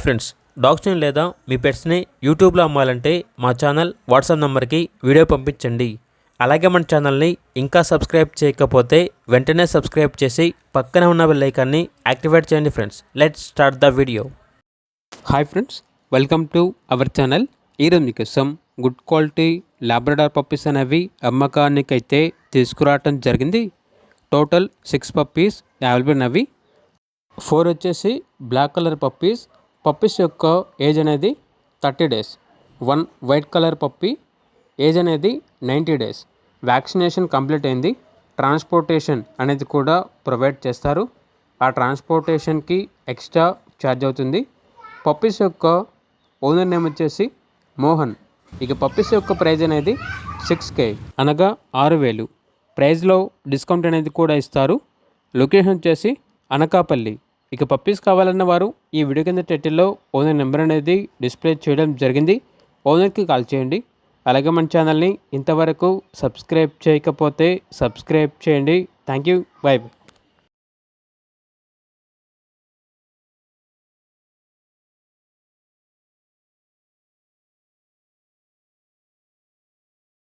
Friends, డాగ్స్ని లేదా మీ పెట్స్ని యూట్యూబ్లో అమ్మాలంటే మా ఛానల్ వాట్సాప్ నెంబర్కి వీడియో పంపించండి. అలాగే మన ఛానల్ని ఇంకా సబ్స్క్రైబ్ చేయకపోతే వెంటనే సబ్స్క్రైబ్ చేసి పక్కనే ఉన్న బెల్ ఐకాన్ని యాక్టివేట్ చేయండి. Friends, let's start the video. Hi friends, welcome to our channel. ఈరోజు మీకోసం గుడ్ క్వాలిటీ లాబ్రడార్ పప్పీస్ అనేవి అమ్మకానికి అయితే తీసుకురావటం జరిగింది. టోటల్ 6 పప్పీస్ అవైలబుల్ అవి. 4 వచ్చేసి బ్లాక్ కలర్ పప్పీస్ యొక్క ఏజ్ అనేది 30 days. 1 white colour puppy age అనేది 90 డేస్. వ్యాక్సినేషన్ కంప్లీట్ అయింది. ట్రాన్స్పోర్టేషన్ అనేది కూడా ప్రొవైడ్ చేస్తారు. ఆ ట్రాన్స్పోర్టేషన్కి ఎక్స్ట్రా ఛార్జ్ అవుతుంది. పప్పీస్ యొక్క ఓనర్ నేమ్ వచ్చేసి మోహన్. ఇక పప్పీస్ యొక్క ప్రైజ్ అనేది 6K అనగా 6,000. ప్రైజ్లో డిస్కౌంట్ అనేది కూడా ఇస్తారు. లొకేషన్ వచ్చేసి అనకాపల్లి. ఇక పప్పీస్ కావాలన్న వారు ఈ వీడియో కింద టైటిల్లో ఓనర్ నెంబర్ అనేది డిస్ప్లే చేయడం జరిగింది. ఓనర్కి కాల్ చేయండి. అలాగే మన ఛానల్ని ఇంతవరకు సబ్స్క్రైబ్ చేయకపోతే సబ్స్క్రైబ్ చేయండి. Thank you. బై.